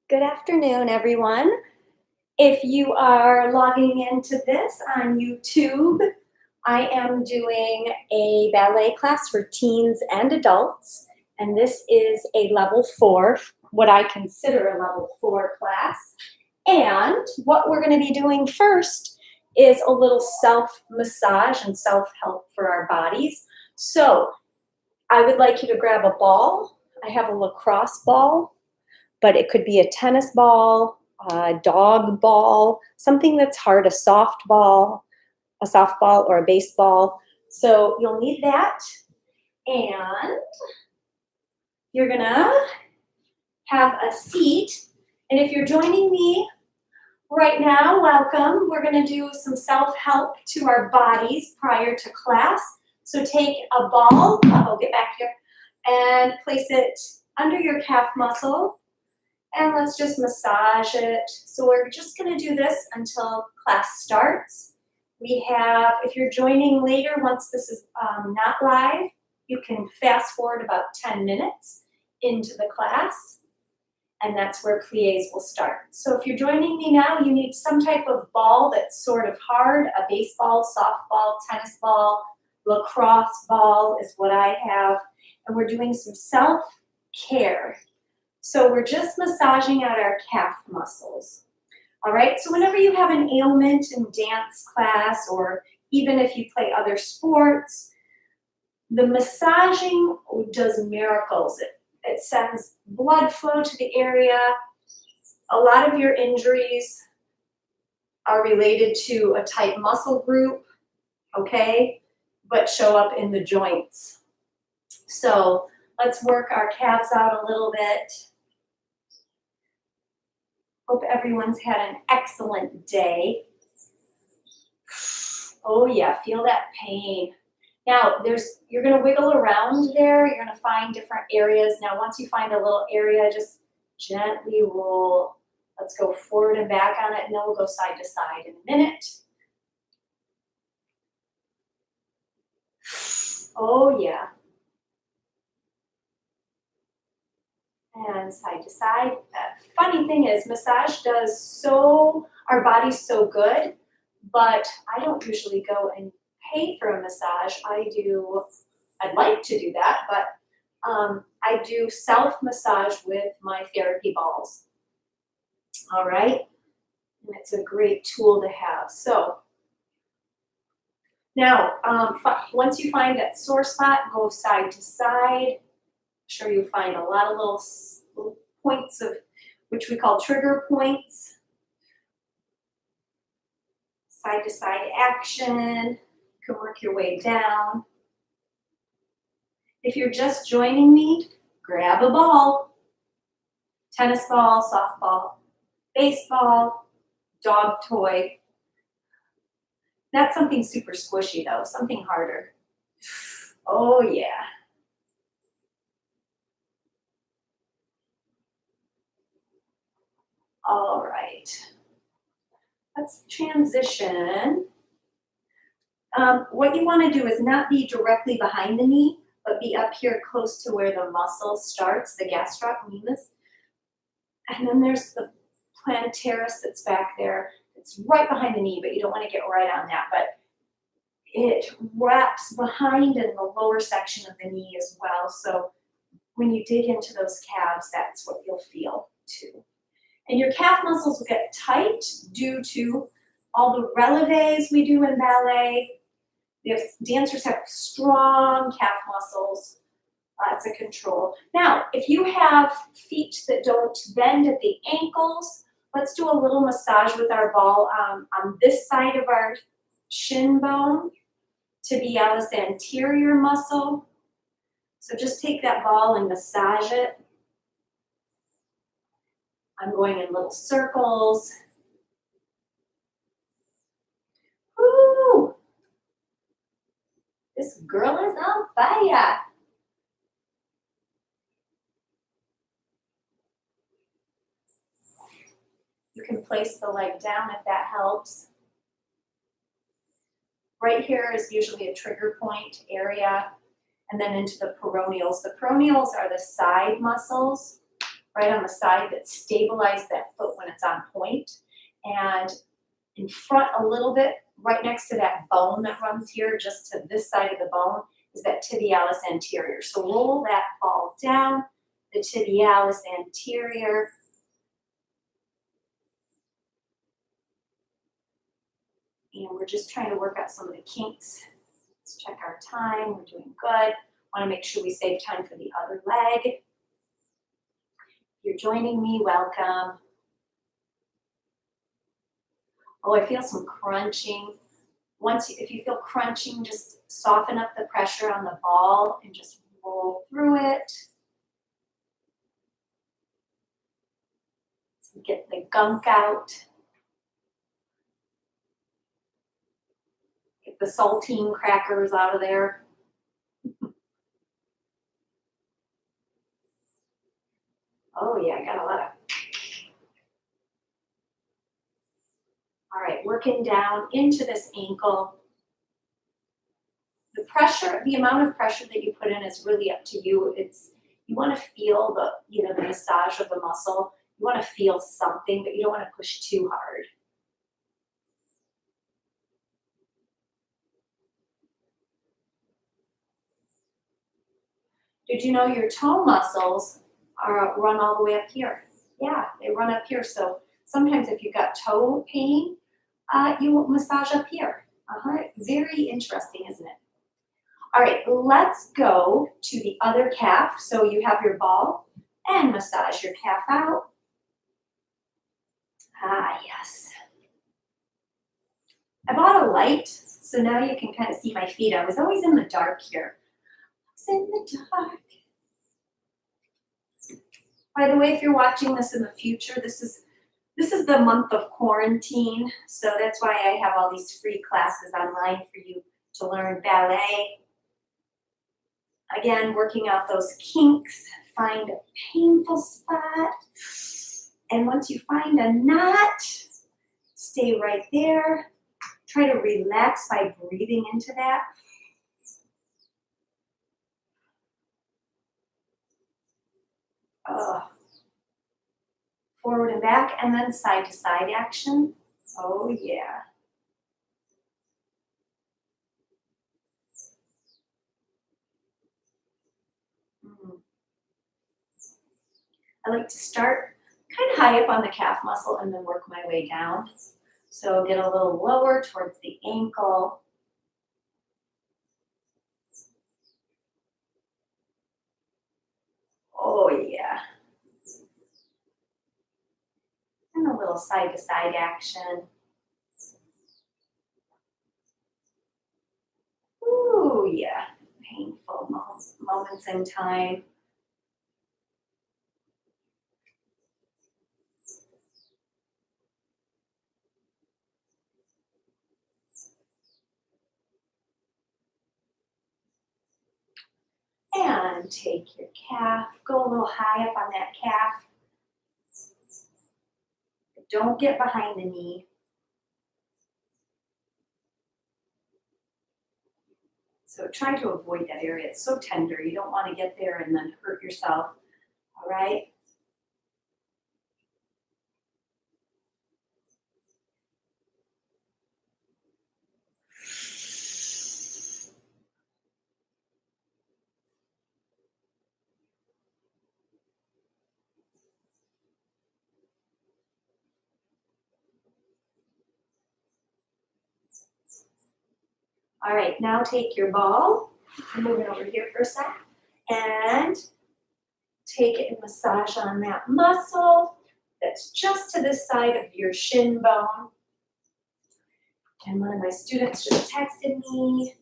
Good afternoon, everyone. If you are logging into this on YouTube, I am doing a ballet class for teens and adults, and this is a level 4, what I consider a level 4 class. And what we're going to be doing first is a little self-massage and self-help for our bodies. So I would like you to grab a ball. I have a lacrosse ball, but it could be a tennis ball, a dog ball, something that's hard, a softball or a baseball. So you'll need that. And you're gonna have a seat. And if you're joining me right now, welcome. We're gonna do some self-help to our bodies prior to class. So take a ball, I'll get back here, and place it under your calf muscle. And let's just massage it. So we're just going to do this until class starts. We have, if you're joining later, once this is not live, you can fast forward about 10 minutes into the class, and that's where pliés will start. So if you're joining me now, you need some type of ball that's sort of hard, a baseball, softball, tennis ball, lacrosse ball is what I have, and we're doing some self-care. So we're just massaging out our calf muscles. All right, so whenever you have an ailment in dance class, or even if you play other sports, the massaging does miracles. It sends blood flow to the area. A lot of your injuries are related to a tight muscle group, okay, but show up in the joints. So let's work our calves out a little bit. Hope everyone's had an excellent day. Oh yeah, feel that pain. Now you're gonna wiggle around there. You're gonna find different areas. Now once you find a little area, just gently roll. Let's go forward and back on it, and then we'll go side to side in a minute. Oh yeah. And side to side. Funny thing is, massage does our body's so good, but I don't usually go and pay for a massage. I'd like to do that, but I do self-massage with my therapy balls. All right, and it's a great tool to have. So now, once you find that sore spot, go side to side. Sure you find a lot of little points of which we call trigger points. Side to side action. You can work your way down. If you're just joining me, grab a ball. Tennis ball, softball, baseball, dog toy. Not something super squishy though, something harder. Oh yeah. All right, let's transition. What you want to do is not be directly behind the knee, but be up here close to where the muscle starts, the gastrocnemius. And then there's the plantaris that's back there. It's right behind the knee, but you don't want to get right on that. But it wraps behind in the lower section of the knee as well. So when you dig into those calves, that's what you'll feel too. And your calf muscles will get tight due to all the releves we do in ballet. If dancers have strong calf muscles, it's a control. Now, if you have feet that don't bend at the ankles, let's do a little massage with our ball on this side of our shin bone, tibialis anterior muscle. So just take that ball and massage it. I'm going in little circles. Woo! This girl is on fire. You can place the leg down if that helps. Right here is usually a trigger point area, and then into the peroneals. The peroneals are the side muscles right on the side that stabilize that foot when it's on point. And in front a little bit, right next to that bone that runs here, just to this side of the bone, is that tibialis anterior. So roll that ball down, the tibialis anterior. And we're just trying to work out some of the kinks. Let's check our time. We're doing good. Want to make sure we save time for the other leg. If you're joining me, welcome. Oh, I feel some crunching. If you feel crunching, just soften up the pressure on the ball and just roll through it. So get the gunk out. Get the saltine crackers out of there. Oh yeah, I got a lot of. All right, working down into this ankle. The pressure, the amount of pressure that you put in is really up to you. You want to feel the massage of the muscle. You want to feel something, but you don't want to push too hard. Did you know your toe muscles run all the way up here? Yeah, they run up here. So sometimes if you've got toe pain, you will massage up here. Very interesting, isn't it? All right, let's go to the other calf. So you have your ball and massage your calf out. Yes. I bought a light, so now you can kind of see my feet. I was always in the dark here. I was in the dark. By the way, if you're watching this in the future, this is the month of quarantine, so that's why I have all these free classes online for you to learn ballet. Again, working out those kinks, find a painful spot, and once you find a knot, stay right there. Try to relax by breathing into that. Forward and back, and then side to side action. Oh yeah. I like to start kind of high up on the calf muscle and then work my way down. So get a little lower towards the ankle. Oh yeah. And a little side to side action. Ooh yeah. Painful moments in time. And take your calf, go a little high up on that calf. Don't get behind the knee. So try to avoid that area. It's so tender. You don't want to get there and then hurt yourself. All right? All right, now take your ball, move it over here for a sec, and take it and massage on that muscle that's just to this side of your shin bone. And one of my students just texted me.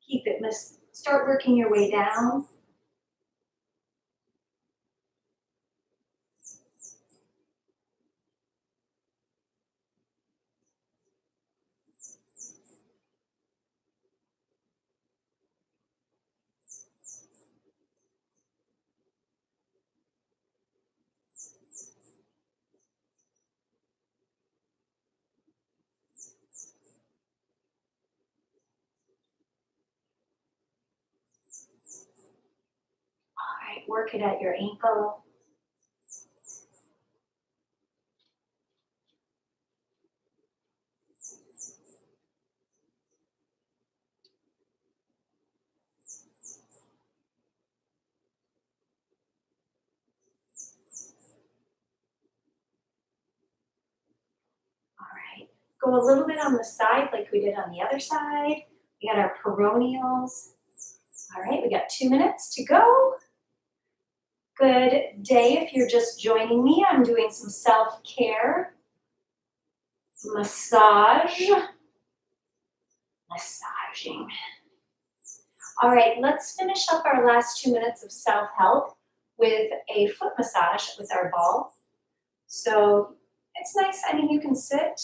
Keep it, start working your way down. Work it at your ankle. All right, go a little bit on the side like we did on the other side. We got our peroneals. All right, we got 2 minutes to go. Good day if you're just joining me. I'm doing some self-care. Massaging. All right, let's finish up our last 2 minutes of self-help with a foot massage with our ball. So it's nice, I mean, you can sit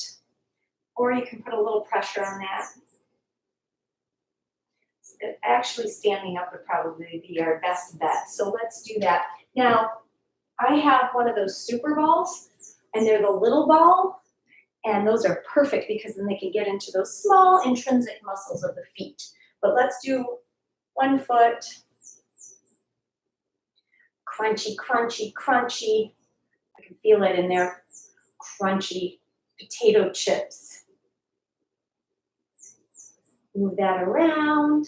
or you can put a little pressure on that. Actually, standing up would probably be our best bet. So let's do that. Now, I have one of those super balls, and they're the little ball, and those are perfect because then they can get into those small intrinsic muscles of the feet. But let's do one foot. Crunchy, crunchy, crunchy. I can feel it in there. Crunchy potato chips. Move that around.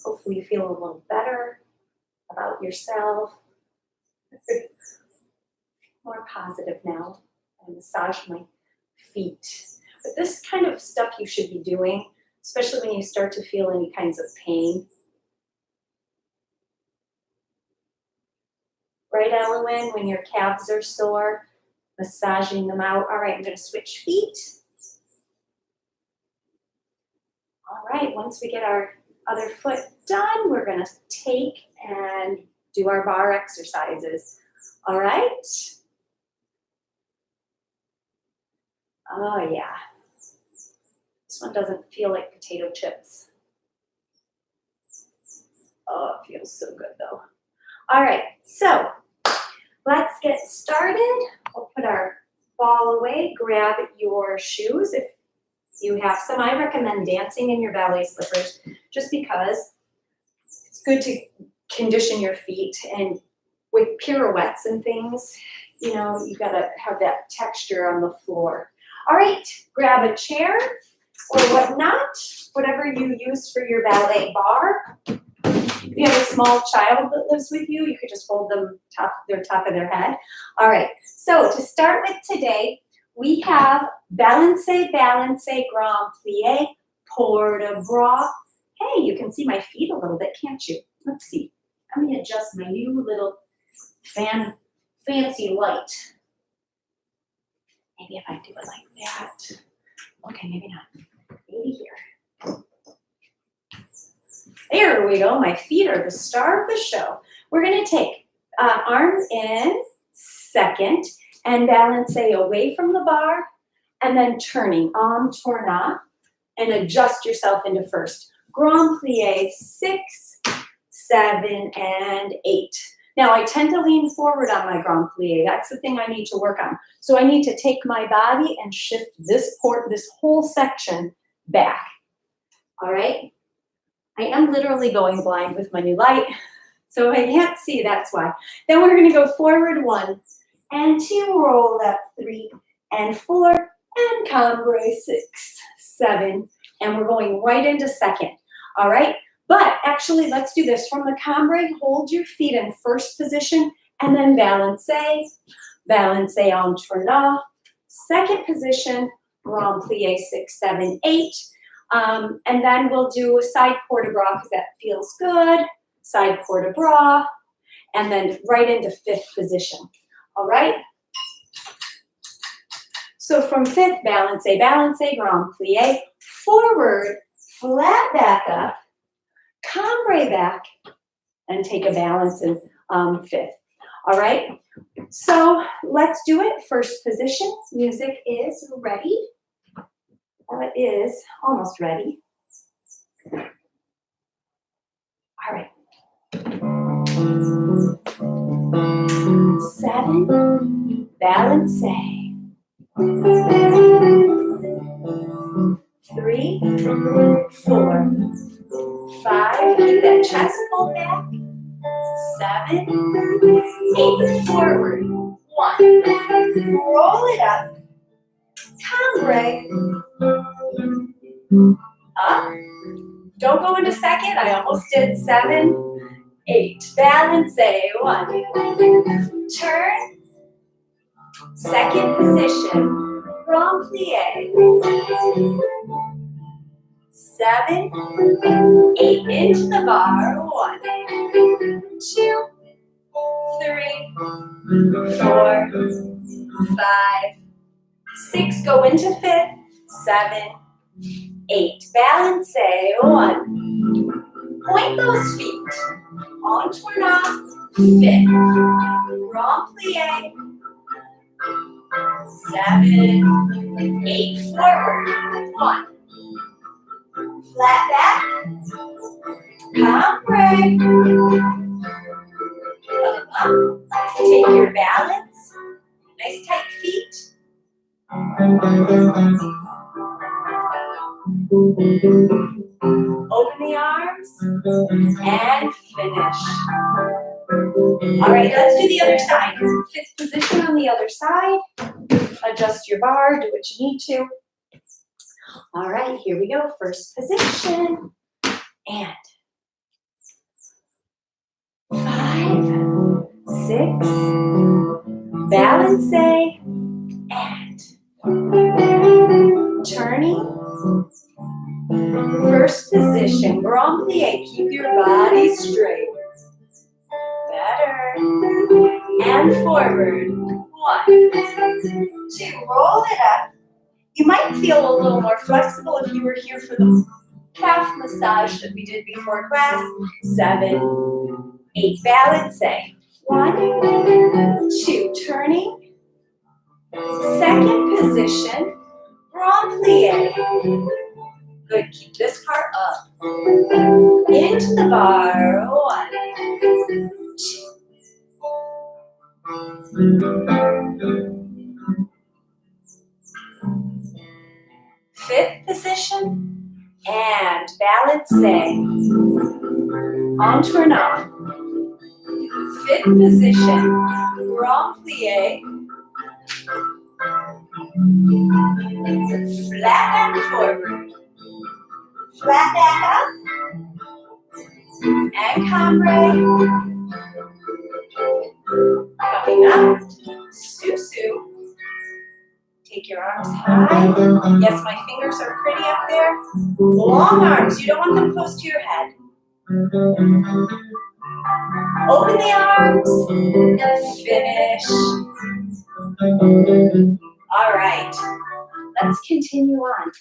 Hopefully you feel a little better about yourself. More positive now. I massage my feet. But this kind of stuff you should be doing, especially when you start to feel any kinds of pain. Right, Elowen, when your calves are sore, massaging them out. All right, I'm going to switch feet. All right, once we get our other foot done, we're going to take and do our barre exercises. All right. Oh, yeah. This one doesn't feel like potato chips. Oh, it feels so good, though. All right, so let's get started. We'll put our ball away. Grab your shoes. If you have some, I recommend dancing in your ballet slippers just because it's good to condition your feet. And with pirouettes and things, you know, you gotta have that texture on the floor. All right, grab a chair or whatnot, whatever you use for your ballet bar. If you have a small child that lives with you, you could just hold them top of their head. All right, so to start with today, we have balance, balance, grand plie, port de bras. Hey, you can see my feet a little bit, can't you? Let's see. Let me adjust my new little fancy light. Maybe if I do it like that. Okay, maybe not. Maybe here. There we go. My feet are the star of the show. We're going to take arms in second and balance away from the bar and then turning en tournant and adjust yourself into first. Grand plie 6, 7, and 8. Now I tend to lean forward on my grand plie. That's the thing I need to work on. So I need to take my body and shift this whole section back. All right. I am literally going blind with my new light, so I can't see, that's why. Then we're going to go forward 1 and 2, roll up 3 and 4, and cambray 6, 7, and we're going right into second. All right, but actually, let's do this. From the cambray, hold your feet in first position, and then balance en tournant. Second position, grand plie 6, 7, 8. And then we'll do a side port de bras because that feels good. Side port de bras, and then right into fifth position. All right. So from fifth, balance, grand plie, forward, flat back up, cambray back, and take a balance in fifth. All right. So let's do it. First position. Music is ready. It is almost ready. All right. 7, balance. 3, 4, 5, keep that Good, chest pull back. 7, 8, forward. 1, roll it up. Cambre. Up. Don't go into second. I almost did. 7, 8. Balance. 1. Turn. Second position. Grand plie. 7, 8. Into the bar. 1, 2, 3, 4, 5, 6. Go into fifth. 7, 8. Balance. 1. Point those feet. Entournant. Fifth. Grand plie. 7, 8. Forward. 1. Flat back. Cambre. Come up. Take your balance. Nice tight feet. Open the arms and finish. All right, let's do the other side. Fifth position on the other side. Adjust your bar, do what you need to. All right, here we go. First position. And 5, 6, balance, and turning. First position, grand plie. Keep your body straight. Better. And forward. 1, 2. Roll it up. You might feel a little more flexible if you were here for the calf massage that we did before class. 7, 8. Balance. 1, 2. Turning. Second position. Grand plie. Good. Keep this part up. Into the bar. 1, 2. Fifth position. And balance. Entournant. Fifth position. Grand plie. Flat back forward. Flat back up. And cambre. Coming up. Susu. Take your arms high. Yes, my fingers are pretty up there. Long arms. You don't want them close to your head. Open the arms and finish. All right. Let's continue on.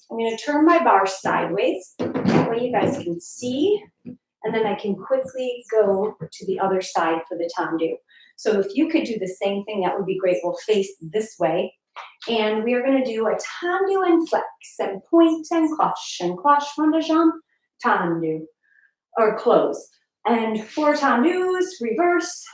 I'm going to turn my bar sideways. That way you guys can see. And then I can quickly go to the other side for the tendu. So if you could do the same thing, that would be great. We'll face this way. And we are going to do a tendu and flex and point and cloche rond de jambe, tendu, or close. And 4 tendus, reverse,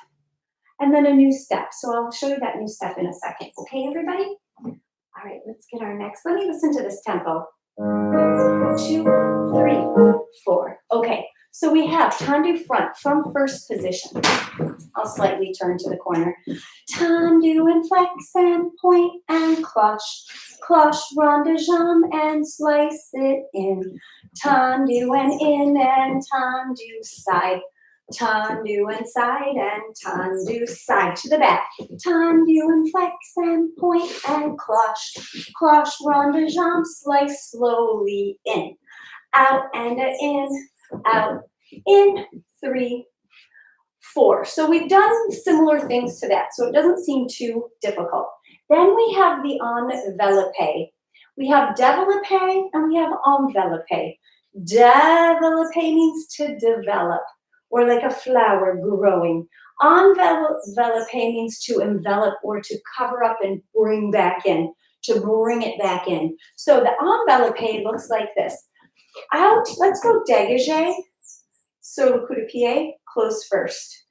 and then a new step. So I'll show you that new step in a second. Okay, everybody? All right, let's get our next. Let me listen to this tempo. 2, 3, 4. Okay, so we have tendu front from first position. I'll slightly turn to the corner. Tendu and flex and point and cloche rond de jambe and slice it in. Tendu and in and tendu side. Tendu and side and tendu side to the back. Tendu and flex and point and cloche rond de jambe, slice slowly in. Out and in, out, in, 3, 4. So we've done similar things to that, so it doesn't seem too difficult. Then we have the enveloppe. We have développé and we have enveloppé. Développé means to develop, or like a flower growing. Enveloppé means to envelop or to cover up and bring back in, to bring it back in. So the enveloppé looks like this. Out, let's go dégagé, sur le coup de pied, close first.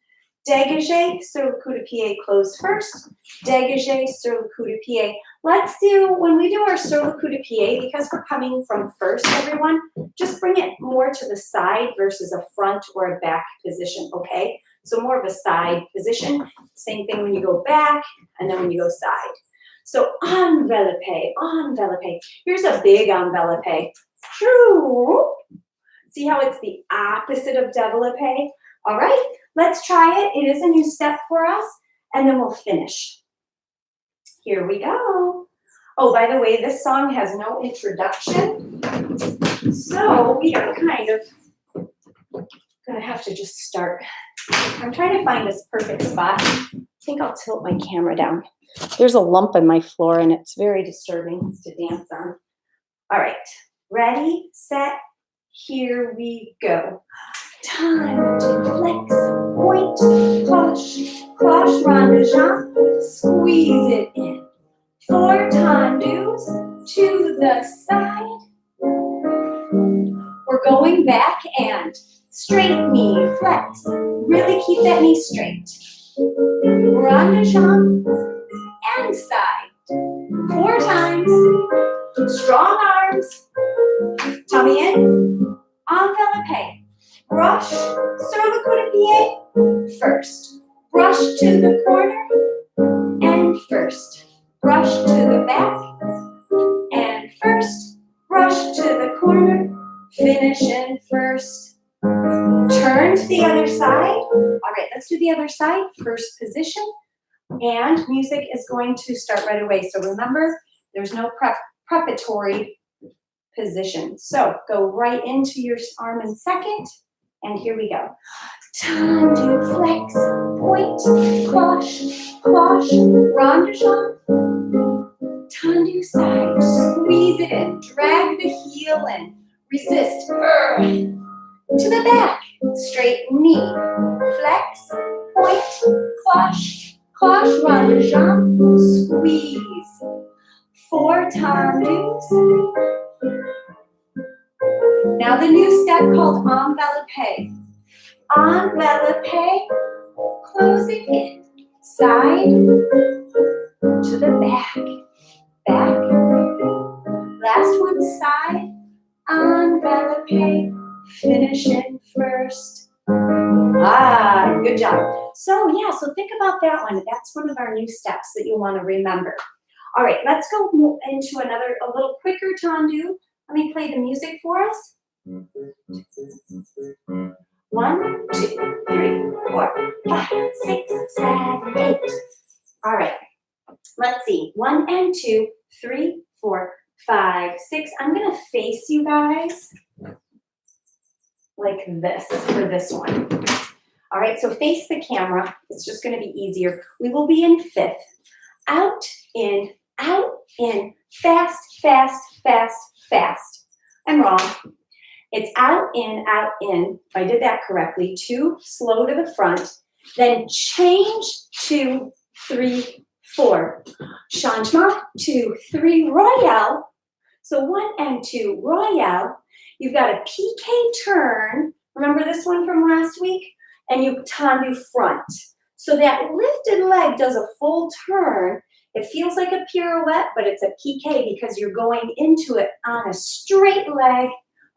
Dégagé, sur le coup de pied, close first. Dégagé, sur le coup de pied. Let's do, when we do our sur le coup de pied, because we're coming from first, everyone, just bring it more to the side versus a front or a back position, okay? So more of a side position. Same thing when you go back and then when you go side. So envelope, envelope. Here's a big envelope. See how it's the opposite of développé? All right, let's try it. It is a new step for us, and then we'll finish. Here we go. Oh, by the way, this song has no introduction, so we are kind of gonna have to just start. I'm trying to find this perfect spot. I think I'll tilt my camera down. There's a lump in my floor, and it's very disturbing to dance on. All right, ready, set, here we go. Time to flex, point, cloche, cloche, rond de jambe, squeeze it in. 4 tendus to the side. We're going back and straight knee, flex. Really keep that knee straight. Rond de jambe and side. 4 times. Strong arms. Tummy in. Envelope. Brush. Sur le coup de pied. First. Brush to the corner. And first. Brush to the back. And first. Brush to the corner. Finish in first. Turn to the other side. All right, let's do the other side. First position. And music is going to start right away. So remember, there's no preparatory position. So go right into your arm in second. And here we go. Tendu, flex, point, cloche, cloche, rond de jambe. Tendu side, squeeze it in, drag the heel in, resist. To the back, straight knee, flex, point, cloche, cloche, rond de jambe, squeeze. 4 tendus. Now the new step called envelope. Envelope, close it in, side to the back, back. Last one, side, envelope, finish in first. Ah, good job. So yeah, so think about that one. That's one of our new steps that you want to remember. All right, let's go into a little quicker tendu. Let me play the music for us. 1, 2, 3, 4, 5, 6, 7, 8. All right, let's see. 1 and 2, 3, 4, 5, 6. I'm gonna face you guys like this for this one. All right, so face the camera. It's just gonna be easier. We will be in 5th. Out, in, fast, fast, fast, fast. I'm wrong. It's out, in, if I did that correctly. 2, slow to the front. Then change, 2, 3, 4. Changement, 2, 3, royale. So 1 and 2, royale. You've got a piqué turn. Remember this one from last week? And you tendu front. So that lifted leg does a full turn. It feels like a pirouette, but it's a piqué because you're going into it on a straight leg.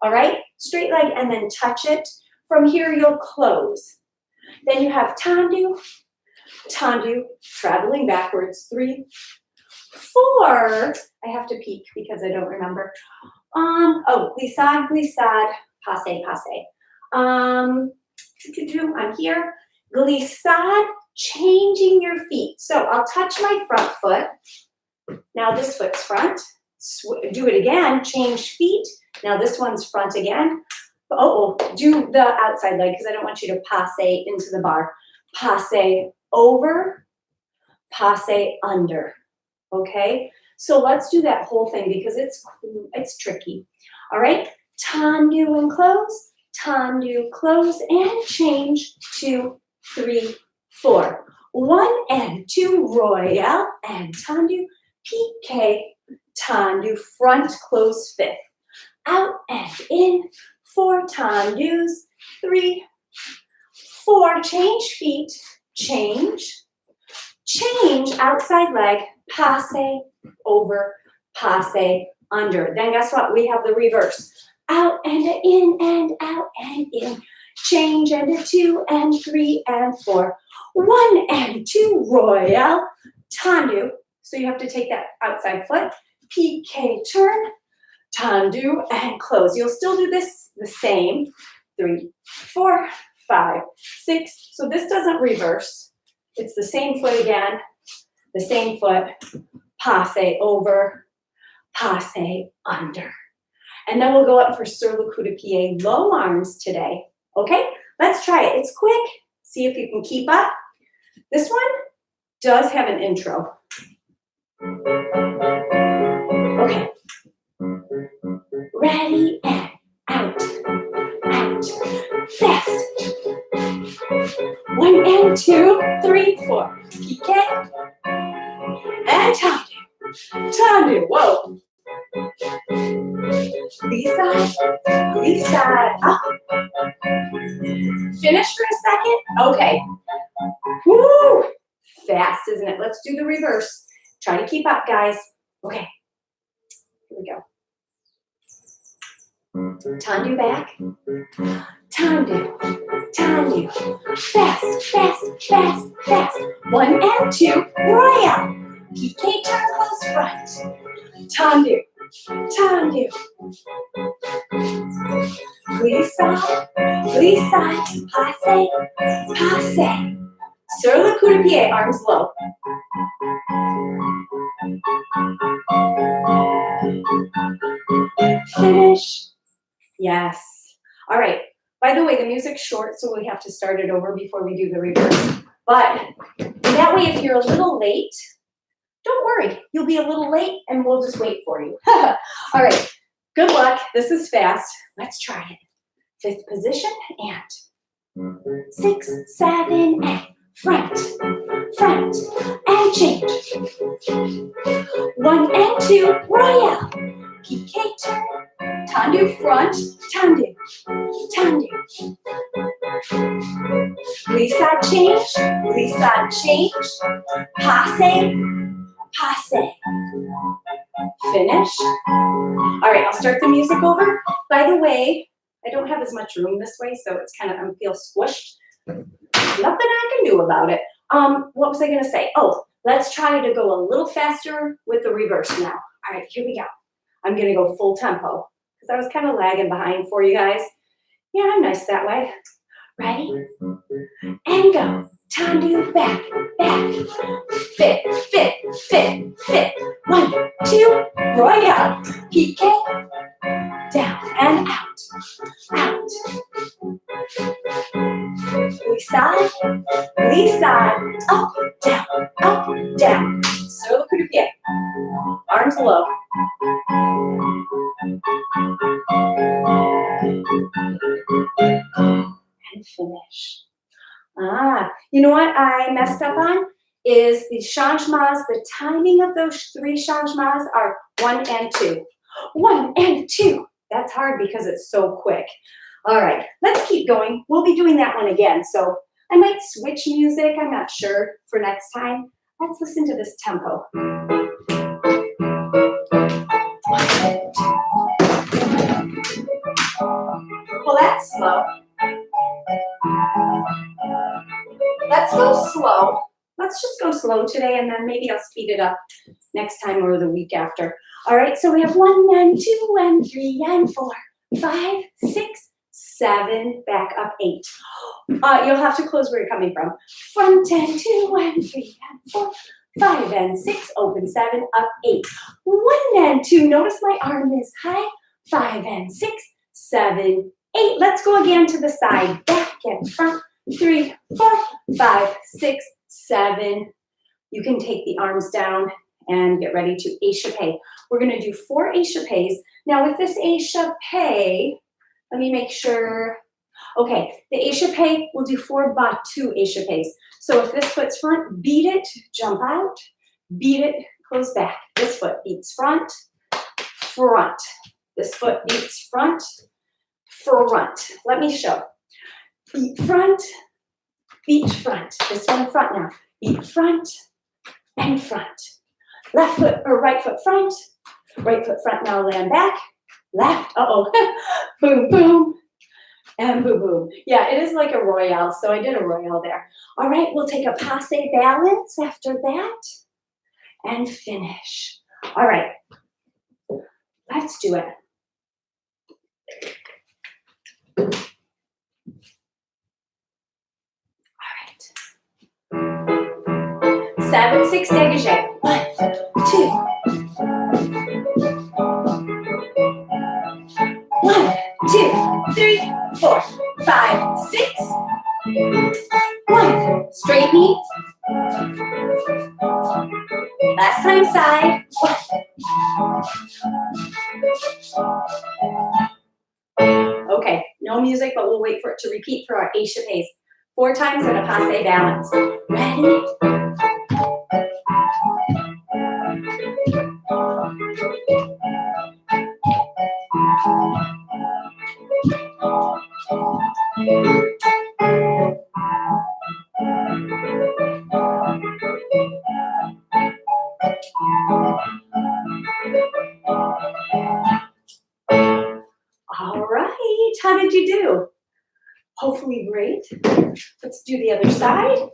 All right, straight leg, and then touch it. From here, you'll close. Then you have tendu, tendu, traveling backwards. 3, 4. I have to peek because I don't remember. Glissade, glissade, passe, passe. I'm here. Glissade, changing your feet. So I'll touch my front foot. Now this foot's front. Do it again, change feet. Now this one's front again. Do the outside leg because I don't want you to passe into the bar. Passe over, passe under. Okay? So let's do that whole thing because it's tricky. All right? Tendu and close, and change 2, 3, 4. 1 and 2, royale, and tendu, piqué, tendu, front, close, 5th. Out and in, 4 tendus, 3, 4, change feet, change, Change outside leg, passe, over, passe, under. Then guess what? We have the reverse. Out and in and out and in. Change and 2 and 3 and 4. 1 and 2, royale, tendu. So you have to take that outside foot. Piqué, turn, tendu, and close. You'll still do this the same. 3, 4, 5, 6. So this doesn't reverse. It's the same foot again, the same foot, passe over, passe under. And then we'll go up for sur le coup de pied, low arms today. Okay, let's try it. It's quick. See if you can keep up. This one does have an intro. Okay. Ready and out, out, fast. 1 and 2, 3, 4. Piqué and tendu, tendu. Whoa. Glissade, up. Finish for a second. Okay. Woo! Fast, isn't it? Let's do the reverse. Try to keep up, guys. Okay. Here we go. Tendu back. Tendu, tendu. Fast, fast, fast, fast. 1 and 2, royale. Piqué, turn close front. Tendu, tendu. Glissade, glissade, passe, passe. Sur le coup de pied, arms low. Finish. Yes. All right. By the way, the music's short, so we have to start it over before we do the reverse. But that way, if you're a little late, don't worry. You'll be a little late, and we'll just wait for you. All right. Good luck. This is fast. Let's try it. 5th position, and 6, 7, 8. Front, front, and change. 1 and 2, royale. Piqué, turn. Tendu, front, tendu, tendu. Glissade, change, glissade, change. Passe, passe. Finish. All right, I'll start the music over. By the way, I don't have as much room this way, so it's kind of, I feel squished. Nothing I can do about it. What was I going to say? Oh, let's try to go a little faster with the reverse now. All right, here we go. I'm going to go full tempo because I was kind of lagging behind for you guys. Yeah, I'm nice that way. Ready? And go. Tendu, back, back. Fit, fit, fit, fit. 1, 2, royale. Piqué. Down and out, out. Glissade, glissade, up, down. Sur le coup de pied. Arms low. And finish. You know what I messed up on? Is the changements, the timing of those 3 changements are 1 and 2. 1 and 2. That's hard because it's so quick. All right, let's keep going. We'll be doing that one again. So I might switch music. I'm not sure for next time. Let's listen to this tempo. Well, that's slow. Let's go slow. Let's just go slow today, and then maybe I'll speed it up next time or the week after. All right, so we have 1 and 2 and 3 and 4, 5, 6, 7, back up 8. You'll have to close where you're coming from. Front and 2 and 3 and 4, 5 and 6, open 7, up 8. 1 and 2, notice my arm is high. 5 and 6, 7, 8. Let's go again to the side, back and front. 3, 4, 5, 6, 7. You can take the arms down and get ready to échappé. We're going to do 4 échappés. Now with this échappé, let me make sure. Okay, the échappé, we'll do 4 battu échappés. So if this foot's front, beat it, jump out, beat it, close back. This foot beats front, front. This foot beats front, front. Let me show. Beat front, beat front. This one front now. Beat front, and front. Left foot or right foot front now land back, left, boom, boom, and boom, boom. Yeah, it is like a royale, so I did a royale there. All right, we'll take a passe balance after that and finish. All right, let's do it. All right. 7-6 dégagé. 1, 2. 1, 2, 3, 4, 5, 6. 1, straight knee. Last time side. 1. Okay, no music, but we'll wait for it to repeat for our échappés. 4 times in a passe balance. Ready? All right, how did you do? Hopefully great. Let's do the other side.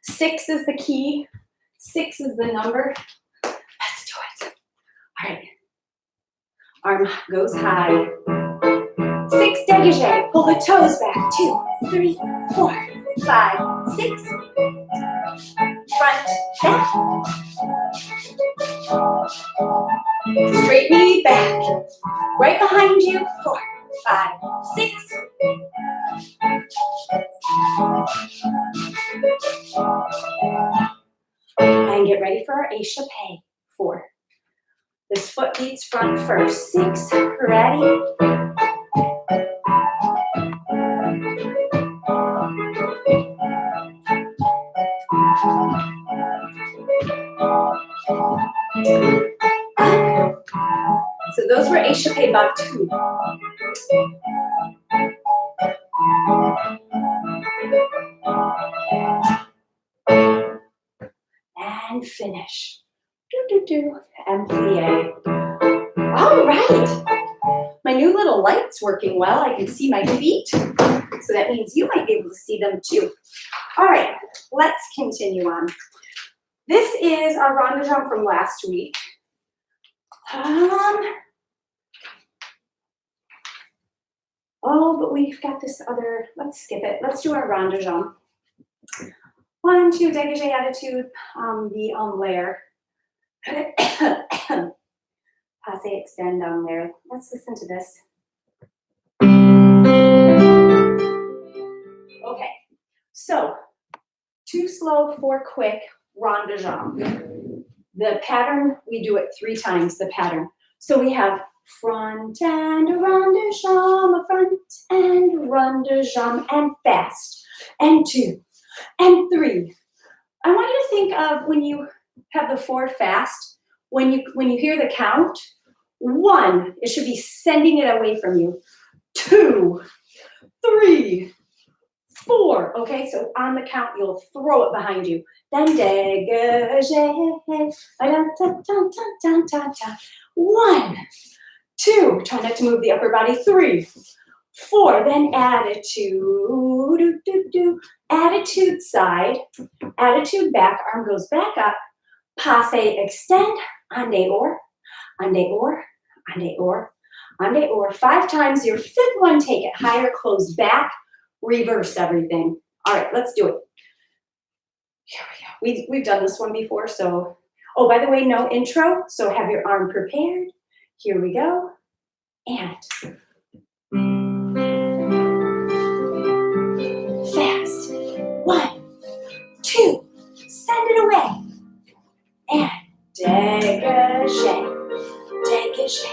6 is the key. 6 is the number. Let's do it. All right. Arm goes high. 6 dégagé. Pull the toes back. 2, 3, 4, 5, 6. Front, back. Straight knee back. Right behind you. 4, 5, 6. And get ready for our échappé. 4. This foot meets front first. 6. Ready? So those were échappé battu. And finish. And plie. All right. My new little light's working well. I can see my feet. So that means you might be able to see them too. All right, let's continue on. This is our rond de jambe from last week. Oh, but we've got this other, let's skip it. Let's do our rond de jambe. 1, 2, dégagé attitude, the layer. Passe, extend down there. Let's listen to this. Okay, so 2 slow, 4 quick, rond de jambe. The pattern, we do it 3 times, the pattern. So we have front and rond de jambe, front and rond de jambe, and fast, and 2, and 3. I want you to think of when you have the 4 fast, when you hear the count, 1, it should be sending it away from you. 2, 3, 4. Okay, so on the count, you'll throw it behind you. Then dégagé. 1, 2. Try not to move the upper body. 3, 4. Then attitude. Attitude side. Attitude back. Arm goes back up. Passe extend. En dehors. En dehors. En dehors. En dehors. 5 times. Your 5th one, take it higher. Close back. Reverse everything. All right, let's do it. Here we go. We've done this one before, so. Oh, by the way, no intro, so have your arm prepared. Here we go. And. Fast. 1, 2. Send it away. And dégagé. Dégagé.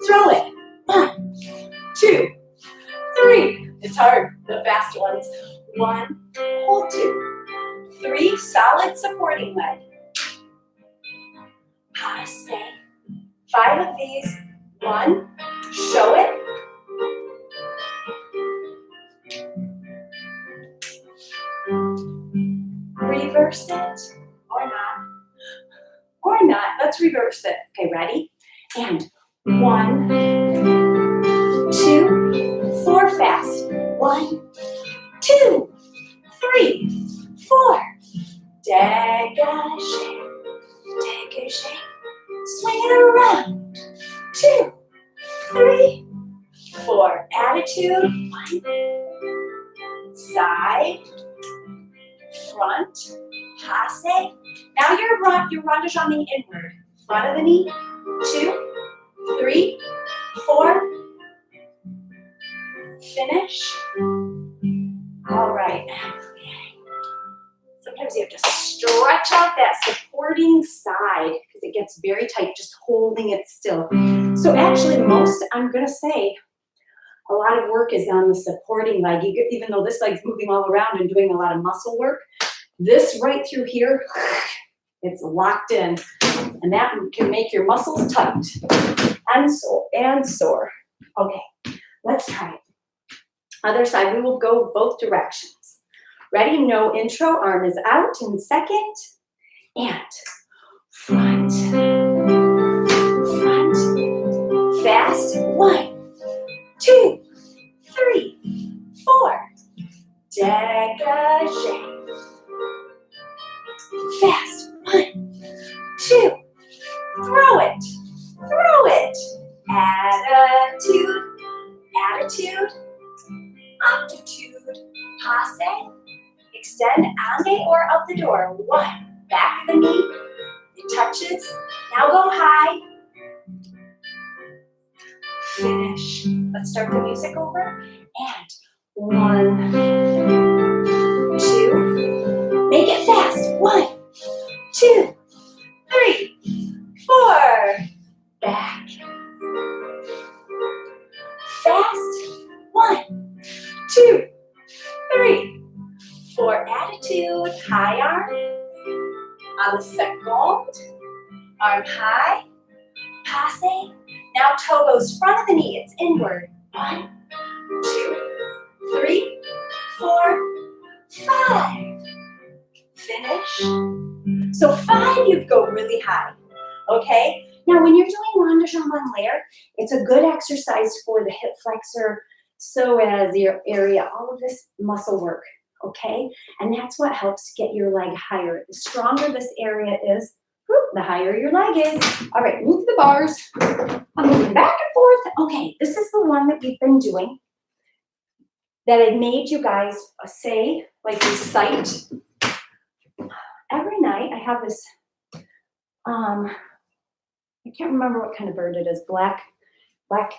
Throw it. 1, 2, 3. It's hard, the fast ones. 1, hold 2, 3, solid supporting leg. Passe. 5 of these. 1, show it. Reverse it. Or reverse it. Okay, ready? And 1, 2, 4, fast. 1, 2, 3, 4. Dégagé, dégagé. Swing it around. 2, 3, 4. Attitude. 1. Side. Front. Passe. Now you're rendezvousing inward. Front of the knee. 2, 3, 4. Finish. All right. Sometimes you have to stretch out that supporting side because it gets very tight, just holding it still. So actually I'm going to say, a lot of work is on the supporting leg. Even though this leg's moving all around and doing a lot of muscle work, this right through here, it's locked in. And that can make your muscles tight and sore. Okay, let's try it. Other side, we will go both directions. Ready? No intro, arm is out in second. And front, front, fast. 1, 2, 3, 4. Dégagé. Fast. 1, 2. Throw it. Throw it. Attitude. Attitude. Aptitude. Passe. Extend ande or out the door. 1. Back of the knee. It touches. Now go high. Finish. Let's start the music over. And 1, 2. Make it fast. 1, 2, 3, 4. Back. Fast. 1, 2, 3, 4. Attitude. High arm. On the second. Arm high. Passe. Now toe goes front of the knee. It's inward. 1, 2, 3, 4, 5. Finish. So 5, you'd go really high. Okay? Now when you're doing rendezvous en l'air, it's a good exercise for the hip flexor, psoas area, all of this muscle work. Okay? And that's what helps get your leg higher. The stronger this area is, the higher your leg is. All right, move the bars. I'm moving back and forth. Okay, this is the one that we've been doing that I made you guys say, like recite. Every night I have this, I can't remember what kind of bird it is, black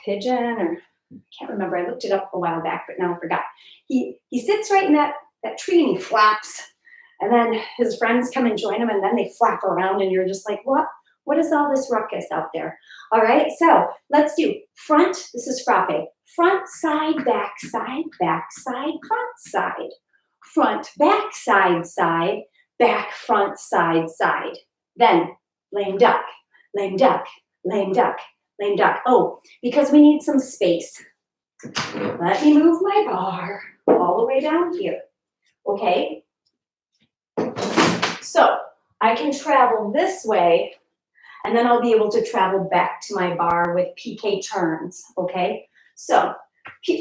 pigeon, or I can't remember. I looked it up a while back, but now I forgot. He sits right in that tree and he flaps. And then his friends come and join him, and then they flap around, and you're just like, what? What is all this ruckus out there? All right, so let's do front. This is frappe. Front, side, back, side, front, side. Front, back, side, back, front, side. Then lame duck, lame duck, lame duck, lame duck. Oh, because we need some space. Let me move my bar all the way down here. Okay? So I can travel this way, and then I'll be able to travel back to my bar with PK turns, okay? So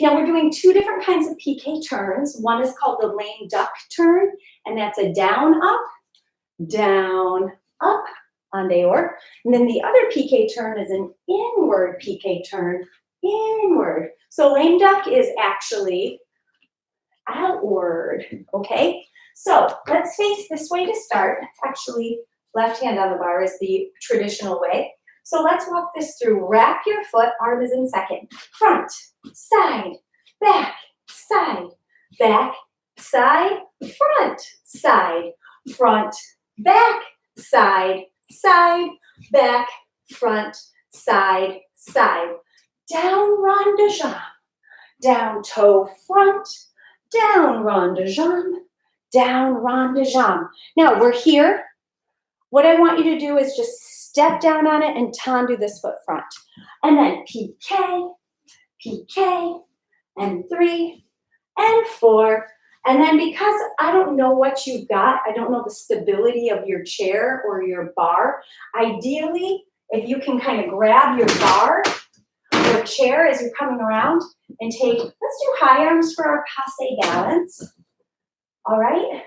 now we're doing 2 different kinds of PK turns. One is called the lame duck turn, and that's a down, up, en dehors. And then the other PK turn is an inward PK turn, inward. So lame duck is actually outward, okay? So let's face this way to start. Actually, left hand on the bar is the traditional way. So let's walk this through. Wrap your foot, arm is in second. Front, side, back, side, front, back, side, back, front, side. Down rond de jambe, down toe front, down rond de jambe, down rond de jambe. Now we're here. What I want you to do is just step down on it and tendu this foot front. And then PK, and 3, and 4, And then because I don't know what you've got, I don't know the stability of your chair or your bar, ideally, if you can kind of grab your bar or chair as you're coming around and take, let's do high arms for our passe balance. All right?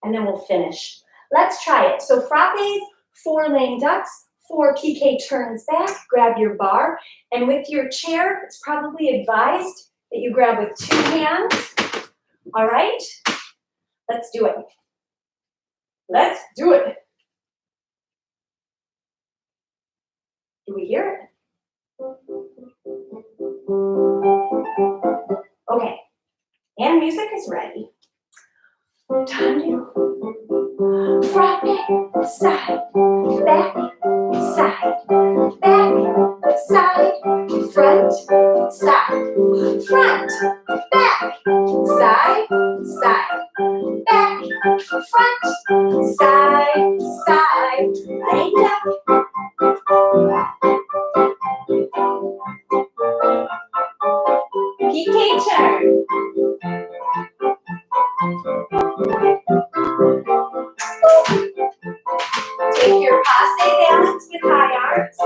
And then we'll finish. Let's try it. So frappes, 4 lame ducks, 4 piqué turns back, grab your bar, and with your chair, it's probably advised that you grab with 2 hands. All right? Let's do it. Let's do it. Do we hear it? Okay. And music is ready. Tendu. Frappe, side, back, side, back, side, front, side, front, back, side, side, back, front, side, side, lay down. Piqué turn. Take your passe balance with high arms.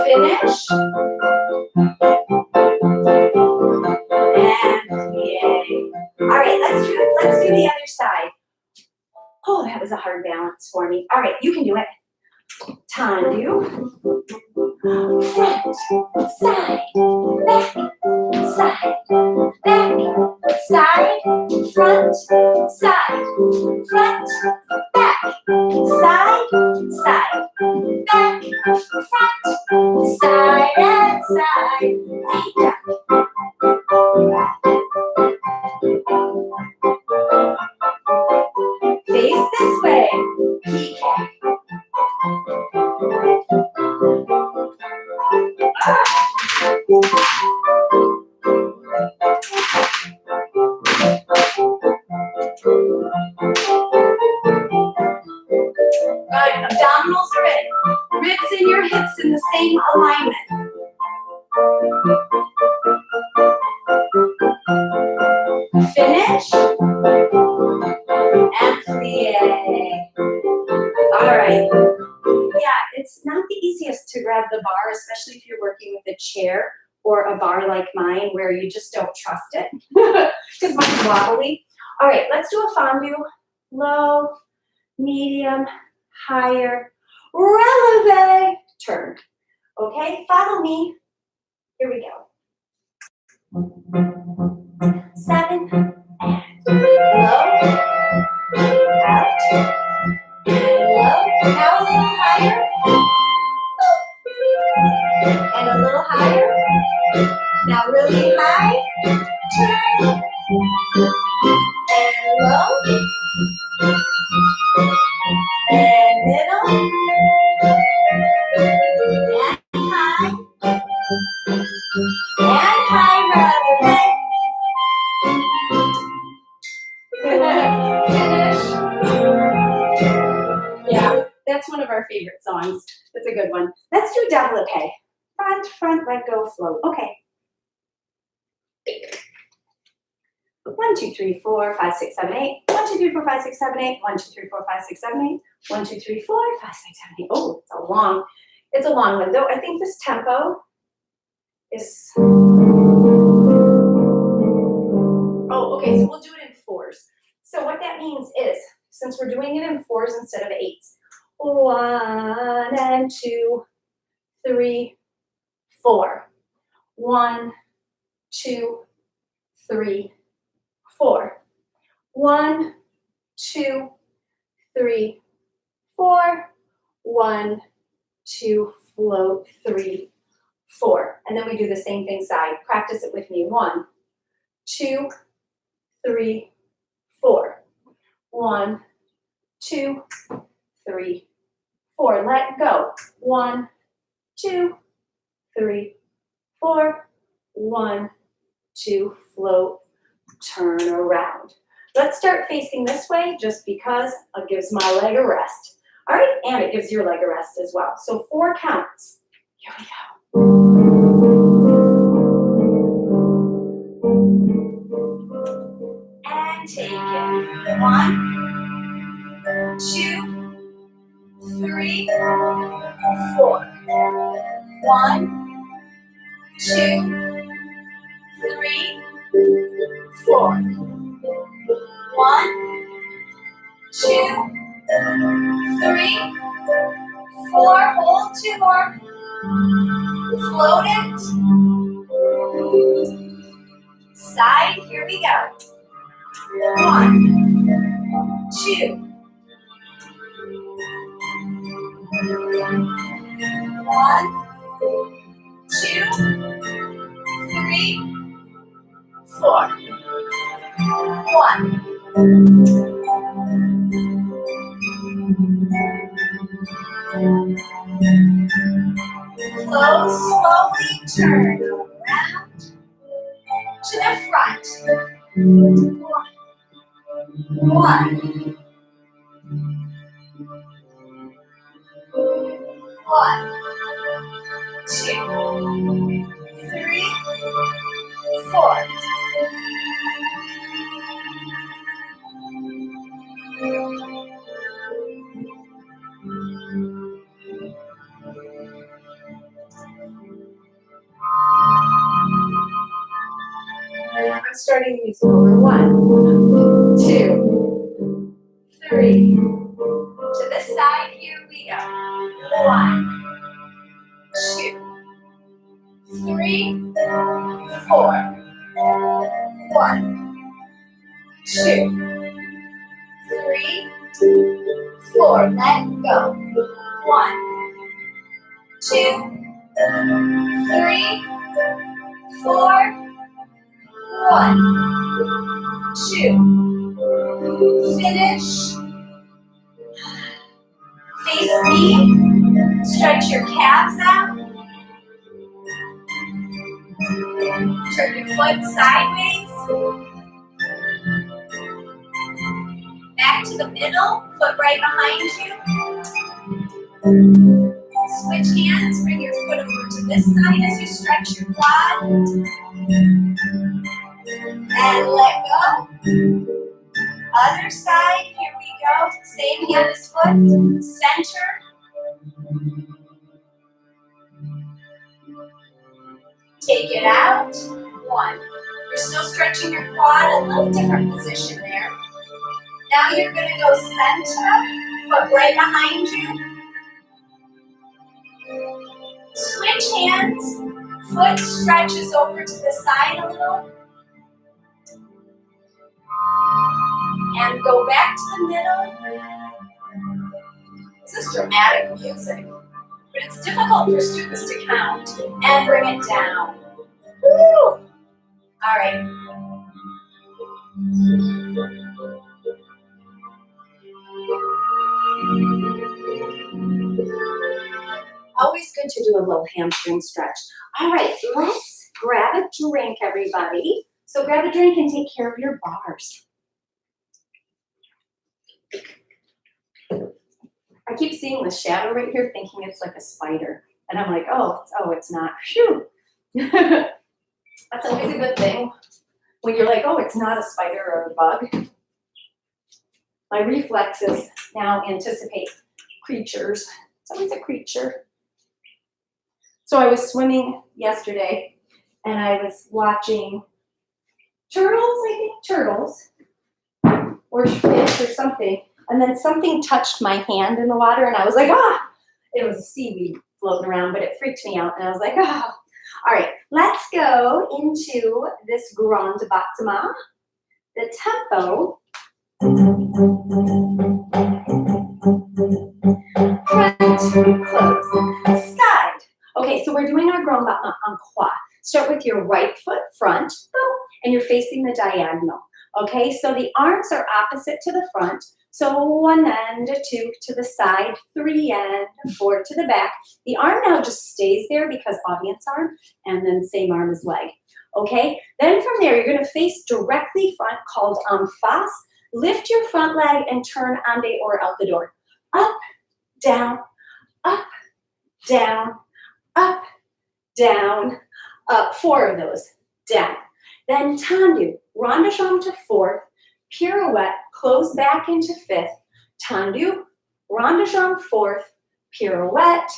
Finish. And yay. All right, let's do the other side. Oh, that was a hard balance for me. All right, you can do it. Tendu. Front, side, back, side, back, side, front, side, front, back, side, side, back, front, side, and side, lay down. Face this way. Piqué. Good. Abdominals are in. Ribs and your hips in the same alignment. Finish. And plie. All right. Yeah, it's not the easiest to grab the bar, especially if you're working with a chair or a bar like mine where you just don't trust it because mine's wobbly. All right, let's do a fondue. Low, medium, higher, releve, turn. Okay, follow me. Here we go. 7, and low, out, and low. Now a little higher, and a little higher. Now really high, turn, and low, and middle, and high, releve. Finish. Yeah, that's one of our favorite songs. That's a good one. Let's do développé. Front, let go, float. Okay. 1, 2, 3, 4, 5, 6, 7, 8. 1, 2, 3, 4, 5, 6, 7, 8. 1, 2, 3, 4, 5, 6, 7, 8. 1, 2, 3, 4, 5, 6, 7, 8. Oh, it's a long one. Though I think this tempo is. Oh, okay, so we'll do it in 4s. So what that means is, since we're doing it in 4s instead of 8s, 1 and 2, 3, 4. 1, 2, 3, 4. 1, 2, 3, 4. 1, 2, float, 3, 4. And then we do the same thing side. Practice it with me. 1, 2, 3, 4. 1, 2, 3, 4. Let go. 1, 2, 3, 4. 1, 2, float, turn around. Let's start facing this way just because it gives my leg a rest. All right, and it gives your leg a rest as well. So 4 counts. Here we go. And take it. 1, 2, 3, 4. 1, 2, 3, 4. 1, 2, 3, 4. Hold 2 more. Float it. Side. Here we go. 1, 2. 1, 2, 3, 4. 1. Close, slowly turn around to the front. 1, 2, 3, 4. I'm starting these over. 1, 2, 3. To the side, here we go. 1, 2, 3, 4. 1, 2, 3, 4. Let go. 1, 2, 3, 4. 1, 2. Finish. Face me. Stretch your calves out. Turn your foot sideways. Back to the middle. Foot right behind you. Switch hands. Bring your foot over to this side as you stretch your quad. And let go. Other side. Here we go. Same hand as foot. Center. Take it out. 1. You're still stretching your quad, a little different position there. Now you're going to go center, foot right behind you. Switch hands. Foot stretches over to the side a little. And go back to the middle. This is dramatic music, but it's difficult for students to count and bring it down. Woo! All right. Always good to do a little hamstring stretch. All right, let's grab a drink, everybody. So grab a drink and take care of your bars. I keep seeing the shadow right here, thinking it's like a spider. And I'm like, oh, it's not. Phew. That's always a good thing. When you're like, oh, it's not a spider or a bug. My reflexes now anticipate creatures. It's always a creature. So I was swimming yesterday, and I was watching turtles, or fish or something, and then something touched my hand in the water, and I was like, ah! It was seaweed floating around, but it freaked me out, and I was like, ah! All right, let's go into this grand battement. The tempo. Front, close, side. Okay, so we're doing our grand battement en croix. Start with your right foot front, and you're facing the diagonal. Okay, so the arms are opposite to the front. So 1 end, 2 to the side, 3 end, 4 to the back. The arm now just stays there because audience arm, and then same arm as leg. okay? Then from there, you're gonna face directly front, called en face. Lift your front leg and turn ande or out the door. Up, down, up, down, up, down, up. 4 of those, down. Then tendu, rond de jambe to 4th, pirouette, close back into 5th, tendu, rond de jambe 4th, pirouette,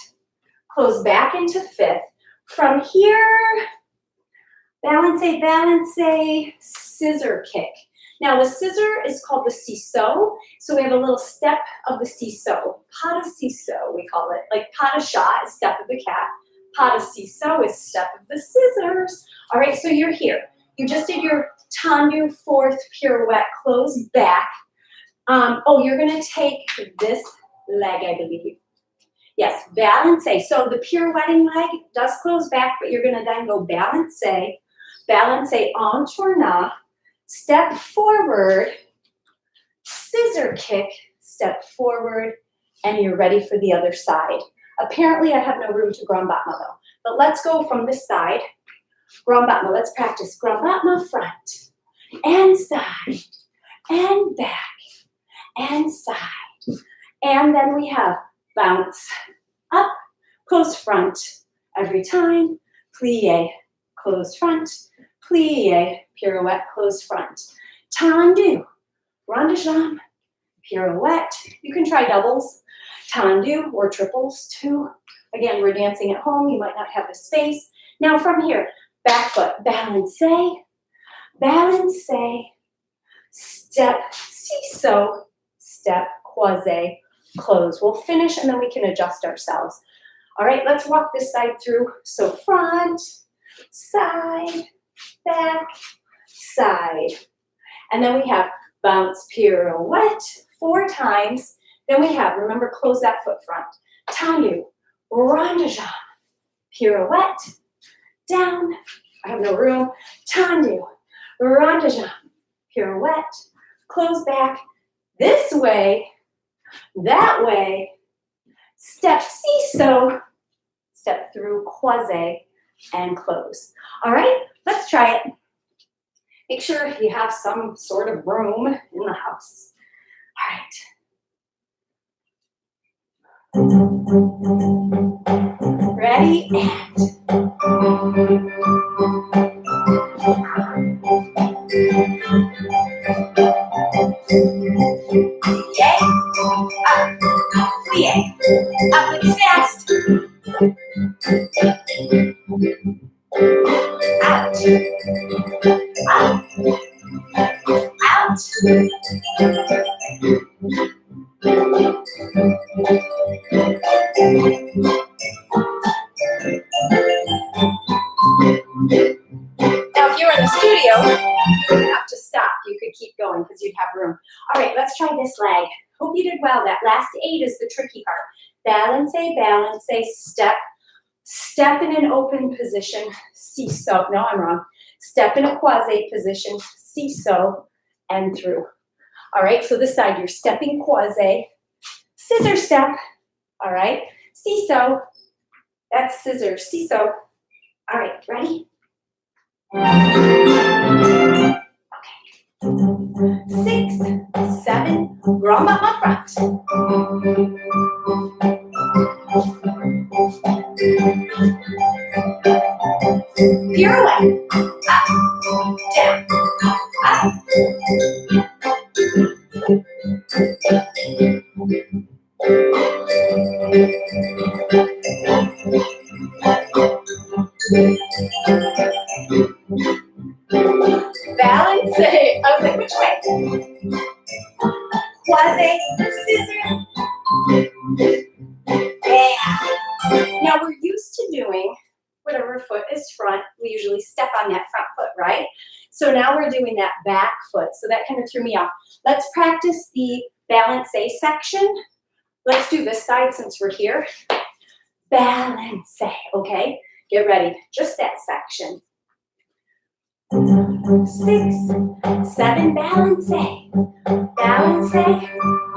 close back into 5th. From here, balance, balance, scissor kick. Now the scissor is called the ciseau, so we have a little step of the ciseau. Pas de ciseau, we call it. Like pas de chat is step of the cat. Pas de ciseau is step of the scissors. All right, so you're here. You just did your tendu 4th pirouette, close back. You're gonna take this leg, I believe. Yes, balance. So the pirouetting leg does close back, but you're gonna then go balance, en tournant, step forward, scissor kick, step forward, and you're ready for the other side. Apparently I have no room to grand battement though, but let's go from this side. Grand battement, let's practice grand battement front, and side, and back, and side. And then we have bounce, up, close front, every time, plie, close front, plie, pirouette, close front. Tendu, rond de jambe, pirouette. You can try doubles, tendu, or triples too. Again, we're dancing at home, you might not have the space. Now from here, back foot, balance, balance, step, ciseau, step, croisé, close. We'll finish and then we can adjust ourselves. All right, let's walk this side through. So front, side, back, side. And then we have bounce, pirouette 4 times. Then we have, remember, close that foot front. Tendu, rond de jambe, pirouette, down, I have no room. Tendu, rond de jambe, pirouette, close back, this way, that way, step ciseau, step through croisé, and close. All right, let's try it. Make sure you have some sort of room in the house. All right. Ready, and. Yay, up, plie, up and fast. Out, up, out. Now, if you were in the studio, you wouldn't have to stop. You could keep going because you'd have room. All right, let's try this leg. Hope you did well. That last 8 is the tricky part. Balance, balance, step, step in an open position, ciseau. No, I'm wrong. Step in a croisé position, ciseau, and through. All right, so this side, you're stepping croisé, scissor step. All right, ciseau. That's scissors, ciseau. All right, ready? Okay. 6, 7, grand battement front. Pirouette, up, down, up. Balance, I was like, which way? Croisé, scissor. Yeah. Now we're used to doing whatever foot is front. We usually step on that front foot, right? So now we're doing that back foot. So that kind of threw me off. Let's practice the balance section. Let's do this side since we're here. Balance, okay? Get ready. Just that section. 6, 7, balance, balance,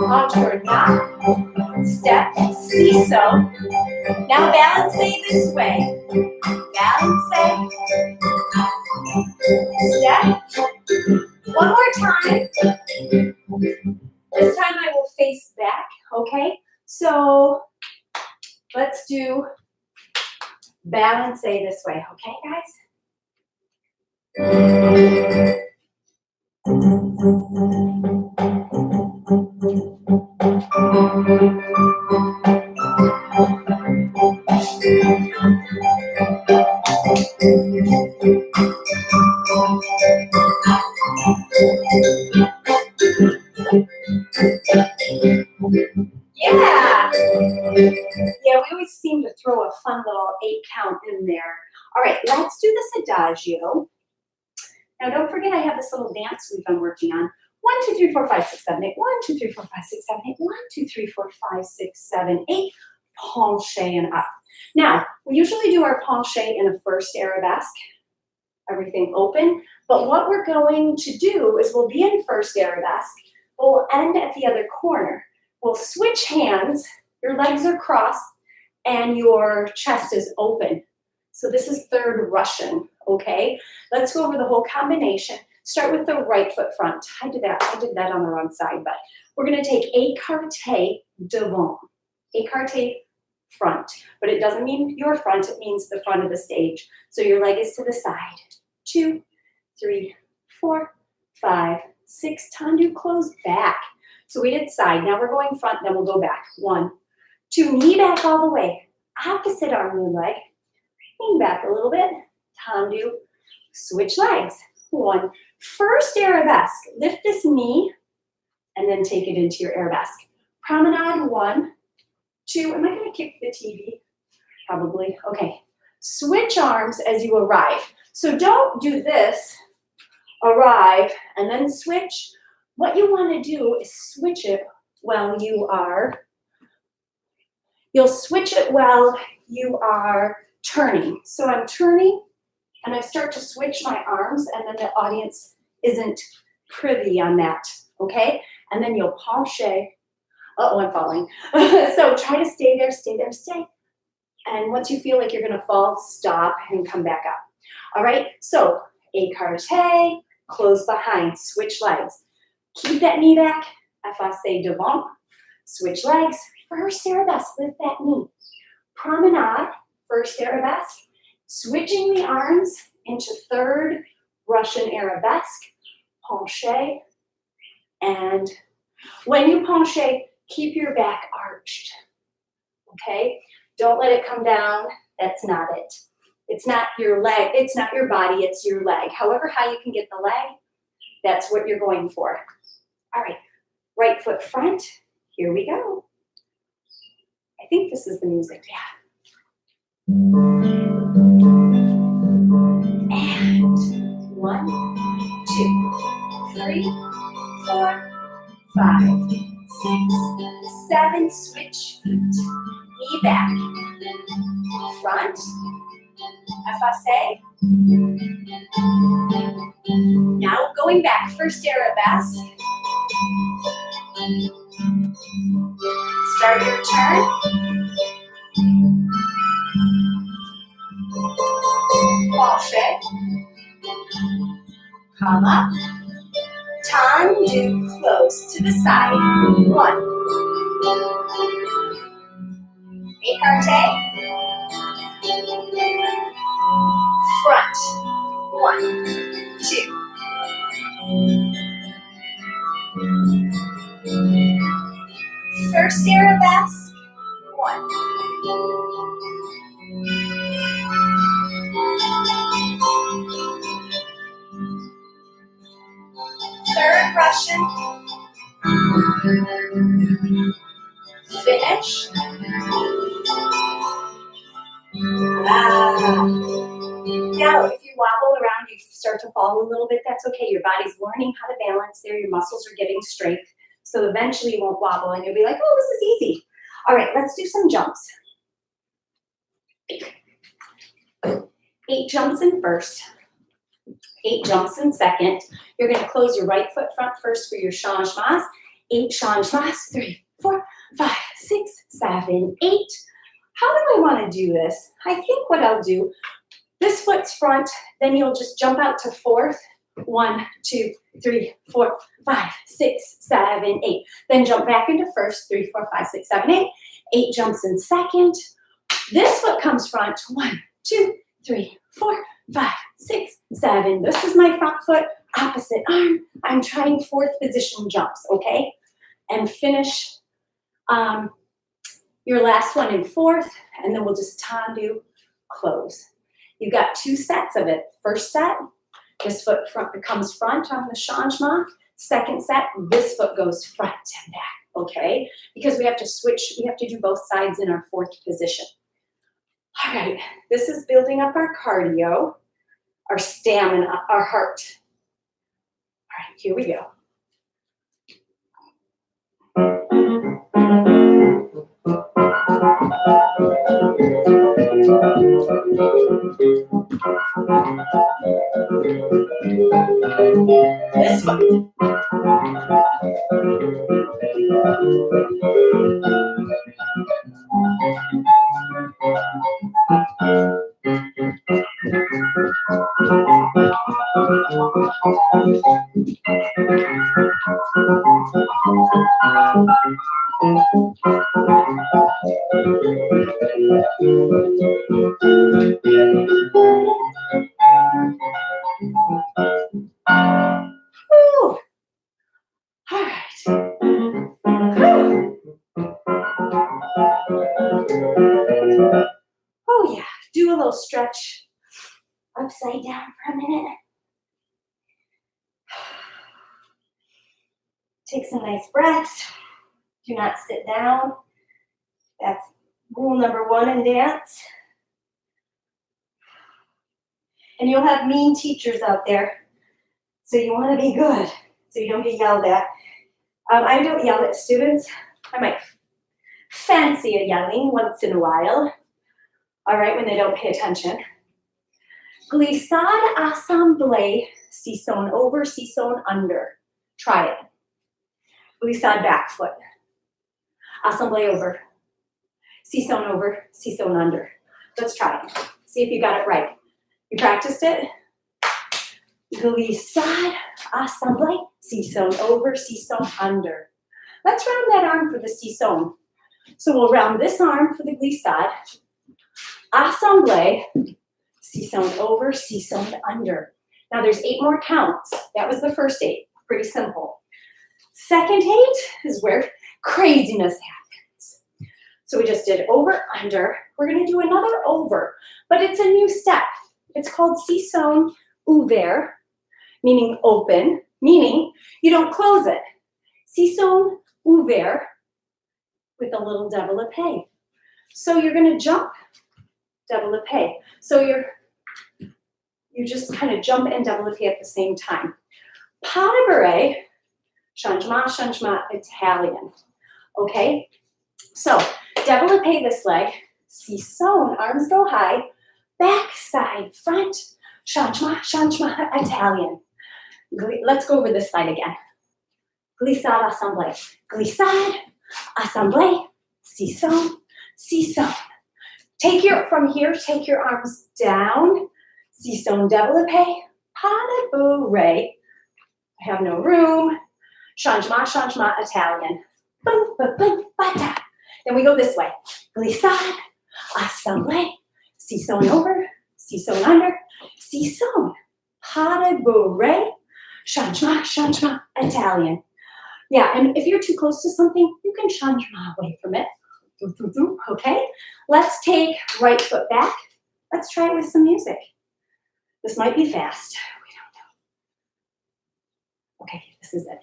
alternate, step, ciseau. Now balance this way, balance, Step. One more time. This time I will face back, okay? So let's do balance this way, okay, guys? Yeah. Yeah, we always seem to throw a fun little 8 count in there. All right, let's do this adagio. Now don't forget I have this little dance we've been working on. 1, 2, 3, 4, 5, 6, 7, 8. 1, 2, 3, 4, 5, 6, 7, 8. 1, 2, 3, 4, 5, 6, 7, 8. Penché and up. Now, we usually do our penché in a first arabesque, everything open, but what we're going to do is we'll be in first arabesque, but we'll end at the other corner. We'll switch hands, your legs are crossed, and your chest is open. So this is third Russian, okay? Let's go over the whole combination. Start with the right foot front. I did that on the wrong side, but we're gonna take écarté devant. Écarté front, but it doesn't mean your front, it means the front of the stage. So your leg is to the side. 2, 3, 4, 5, 6, tendu, close back. So we did side, now we're going front, then we'll go back. 1, 2, knee back all the way. Opposite arm, new leg. Lean back a little bit, tendu, switch legs. 1, first arabesque, lift this knee, and then take it into your arabesque. Promenade, 1, 2, am I gonna kick the TV? Probably, okay. Switch arms as you arrive. So don't do this, arrive, and then switch. What you wanna do is switch it while you'll switch it while you are turning. So I'm turning, and I start to switch my arms, and then the audience isn't privy on that, okay? And then you'll penché. Uh-oh, I'm falling. So try to stay there, stay there, stay. And once you feel like you're gonna fall, stop and come back up. All right, so écarté, close behind, switch legs. Keep that knee back, effacé devant, switch legs, first arabesque, lift that knee. Promenade, first arabesque, switching the arms into third Russian arabesque, penché, and when you penché, keep your back arched, okay? Don't let it come down, that's not it. It's not your leg, it's not your body, it's your leg. However high you can get the leg, that's what you're going for. All right, right foot front, here we go. I think this is the music, yeah. And 1, 2, 3, 4, 5, 6, 7, switch feet, knee back, front, effacé. Now going back, first arabesque. Start your turn. Penché. Come up. Tendu, close to the side. 1. Écarté. Front. 1, 2. First arabesque. 1. Third Russian. Finish. Now, if you wobble around, you start to fall a little bit, that's okay. Your body's learning how to balance there. Your muscles are getting strength. So eventually you won't wobble and you'll be like, oh, this is easy. All right, let's do some jumps. 8 jumps in first. 8 jumps in second. You're going to close your right foot front first for your changements. 8 changements. 3, 4, 5, 6, 7, 8. How do I want to do this? I think what I'll do, This foot's front, then you'll just jump out to fourth. 1, 2, 3, 4, 5, 6, 7, 8. Then jump back into first. 3, 4, 5, 6, 7, 8. 8 jumps in second. This foot comes front. 1, 2, 3, 4, 5, 6, 7. This is my front foot. Opposite arm. I'm trying fourth position jumps, okay? And finish your last one in fourth, and then we'll just tendu, close. You've got 2 sets of it. First set, this foot comes front on the changement. Second set, this foot goes front and back, okay? Because we have to switch, we have to do both sides in our fourth position. All right, this is building up our cardio, our stamina, our heart. All right, here we go. This one. Whew. All right. Whew. Oh yeah, do a little stretch upside down for a minute. Take some nice breaths. Do not sit down. That's rule number 1 in dance. And you'll have mean teachers out there, so you want to be good, so you don't get yelled at. I don't yell at students. I might fancy a yelling once in a while, all right, when they don't pay attention. Glissade assemblée, sisson over, sisson under. Try it. Glissade back foot. Assemblée over. Sisson over, sisson under. Let's try it. See if you got it right. You practiced it? Glissade, assemblée, sisson over, sisson under. Let's round that arm for the sisson. So we'll round this arm for the glissade. Assemblée, sisson over, sisson under. Now there's 8 more counts. That was the first 8. Pretty simple. Second 8 is where craziness happens. So we just did over, under. We're going to do another over, but it's a new step. It's called sisson ouvert, meaning open, meaning you don't close it. Sisson ouvert with a little développé. So you're going to jump, développé. So you just kind of jump and développé at the same time. Pas de barre, changement, changement, Italian. Okay? So développé this leg, sisson, arms go high, back, side, front, changement, changement, Italian. Let's go over this side again. Glissade, assemblée. Glissade, assemblée, sisson, sisson. From here, take your arms down. Sisson, développé, pas de barre. I have no room. Changement, changement, Italian. Boom, boom, boom, bata. Then we go this way. Glissade, assemblée, sisson over, sisson under, sisson, pas de barre, changement, changement, Italian. Yeah, and if you're too close to something, you can changement away from it. Okay? Let's take right foot back. Let's try it with some music. This might be fast. We don't know. Okay, this is it.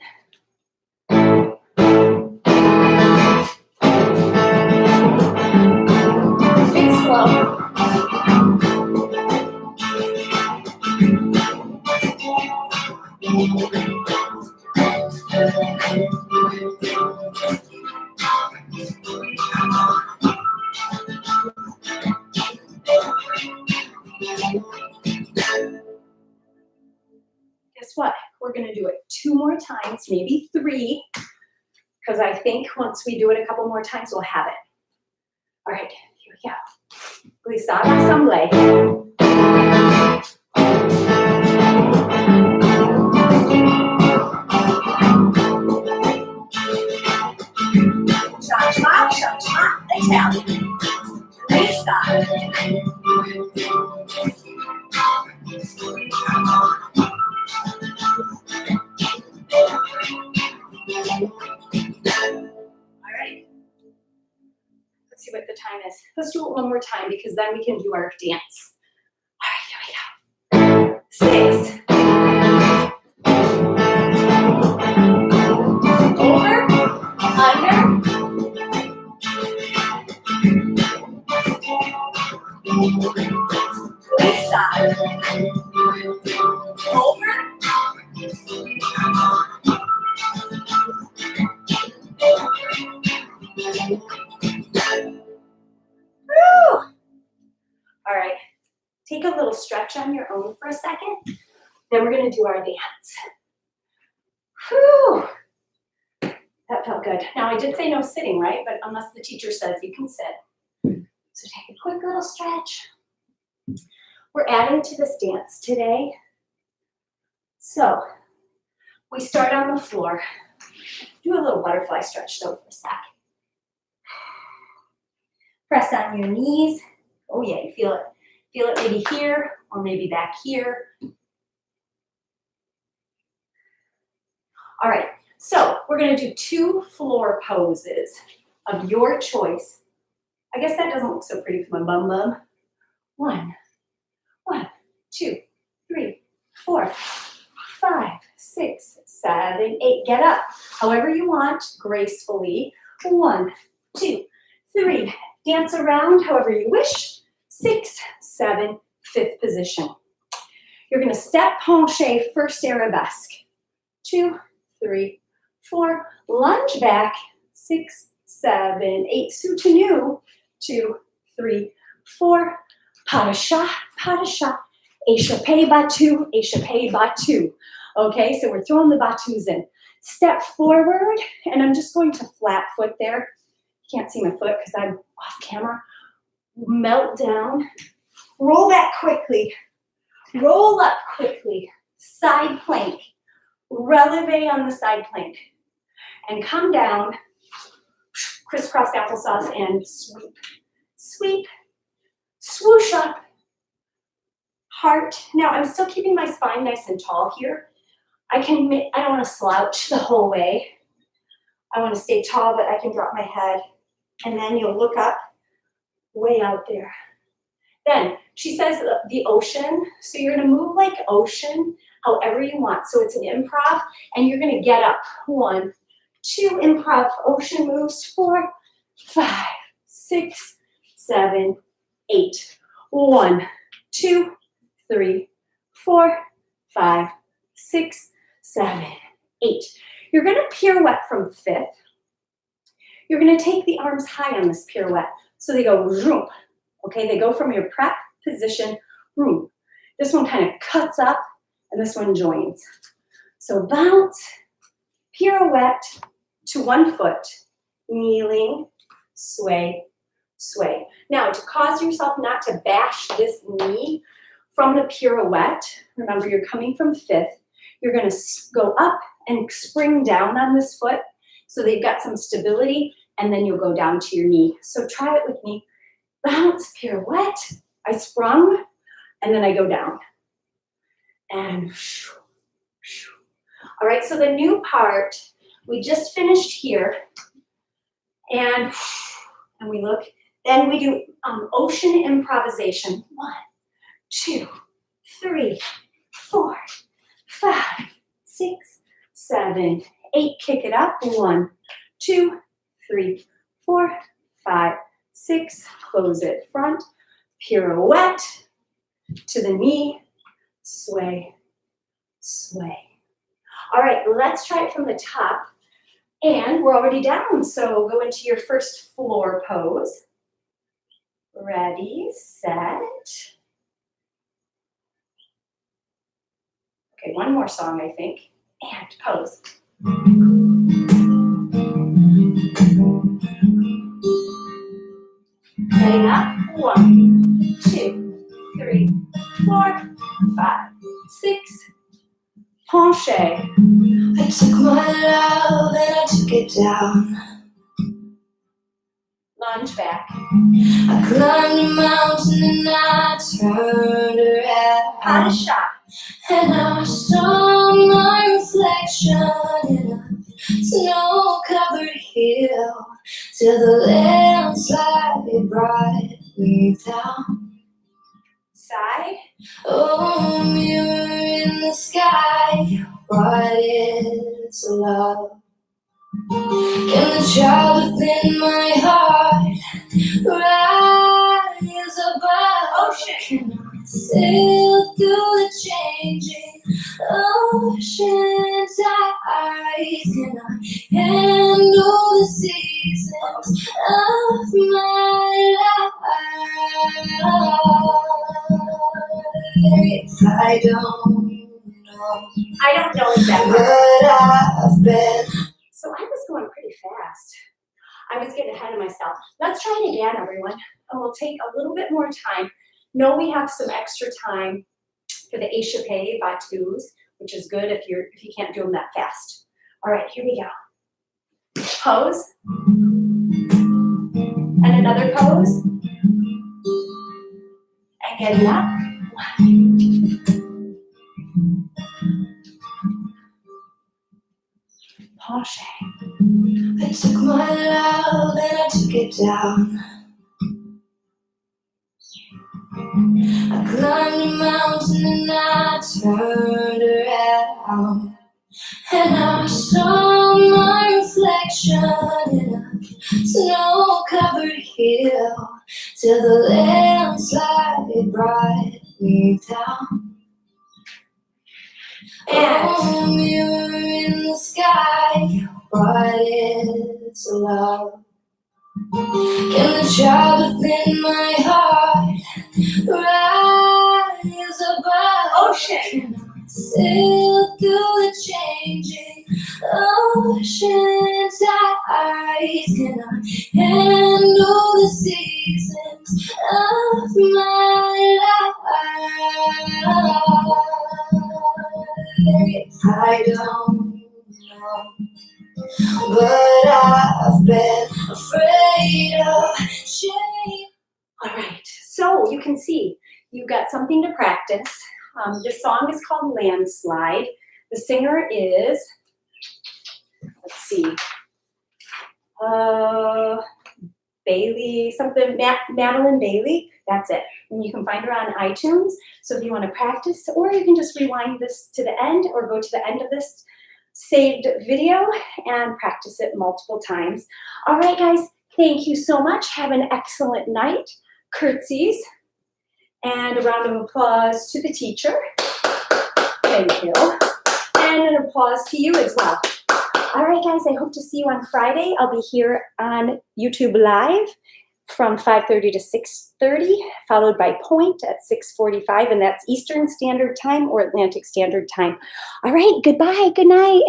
It's slow. Guess what? We're going to do it 2 more times, maybe 3, because I think once we do it a couple more times, we'll have it. All right, here we go. Glissade, assemblée. Cha-cha, Italian. Freestyle. All right. Let's see what the time is. Let's do it one more time because then we can do our dance. All right, here we go. 6. Over, under. Freestyle. Over. Woo! All right, take a little stretch on your own for a second. Then we're gonna do our dance. Whew. That felt good. Now I did say no sitting, right? But unless the teacher says you can sit. So take a quick little stretch. We're adding to this dance today. So we start on the floor. Do a little butterfly stretch though for a sec. Press on your knees. Oh yeah, you feel it. Feel it maybe here or maybe back here. All right, so we're gonna do 2 floor poses of your choice. I guess that doesn't look so pretty for my bum bum. 1, 2, 3, 4, 5, 6, 7, 8. Get up however you want, gracefully. 1, 2, 3. Dance around however you wish. 6, 7, 5th position. You're gonna step penché, first arabesque. 2, 3, 4. Lunge back. 6, 7, 8. Soutenu. 2, 3, 4. Pas de chat, pas de chat. Échappé battu, échappé battu. Okay, so we're throwing the battus in. Step forward, and I'm just going to flat foot there. You can't see my foot because I'm off camera. Melt down. Roll back quickly. Roll up quickly. Side plank. Releve on the side plank. And come down. Crisscross applesauce and sweep. Sweep. Swoosh up. Heart. Now I'm still keeping my spine nice and tall here. I don't want to slouch the whole way. I want to stay tall, but I can drop my head. And then you'll look up way out there. Then she says the ocean. So you're going to move like ocean however you want. So it's an improv and you're going to get up. 1, 2 improv ocean moves. 4, 5, 6, 7, 8. 1, 2, 3, 4, 5, 6, 7, 8. You're going to pirouette from 5th. You're going to take the arms high on this pirouette. So they go zoom. Okay, they go from your prep position, room. This one kind of cuts up and this one joins. So bounce, pirouette to one foot, kneeling, sway, sway. Now to cause yourself not to bash this knee from the pirouette, remember you're coming from 5th, you're gonna go up and spring down on this foot so they've got some stability and then you'll go down to your knee. So try it with me. Bounce, pirouette, I sprung, and then I go down. And all right, so the new part, we just finished here, and we look, then we do ocean improvisation. 1, 2, 3, 4, 5, 6, 7, 8. Kick it up. 1, 2, 3, 4, 5, 6. Close it front. Pirouette to the knee. Sway, sway. All right, let's try it from the top. And we're already down, so go into your first floor pose. Ready, set. Okay, one more song, I think. And pose. Getting up. 1, 2, 3, 4, 5, 6. Penché. I took my love and I took it down. Lunge back. I climbed a mountain and I turned around. Pas de chat. And I saw my reflection in a snow-covered hill till the landslide brought me down. Side. Oh, mirror in the sky, what is love? Can the child within my heart rise above? Ocean. Can I sail through the changing ocean tides? Can I handle the seasons of my life? I don't know. I don't know exactly. But I've been. So I was going pretty fast. I was getting ahead of myself. Let's try it again, everyone. And we'll take a little bit more time. Know we have some extra time for the échappé battus, which is good if you can't do them that fast. All right, here we go. Pose. And another pose. And getting up. Penché. I took my love and I took it down. I climbed a mountain and I turned around. And I saw my reflection in a snow-covered hill till the landslide brought me down. Oh, mirror in the sky, what is love? Can the child within my heart rise above? Ocean. Can I sail through the changing ocean tides? Can I handle the seasons of my life? I don't know, but I've been afraid of change. All right, so you can see you've got something to practice. This song is called Landslide. The singer is, let's see, Bailey, something, Madeline Bailey. That's it. And you can find her on iTunes. So if you want to practice, or you can just rewind this to the end or go to the end of this saved video and practice it multiple times. All right, guys, thank you so much. Have an excellent night. Curtsies. And a round of applause to the teacher. Thank you. And an applause to you as well. All right, guys, I hope to see you on Friday. I'll be here on YouTube Live from 5:30 to 6:30, followed by Point at 6:45, and that's Eastern Standard Time or Atlantic Standard Time. All right, goodbye, good night.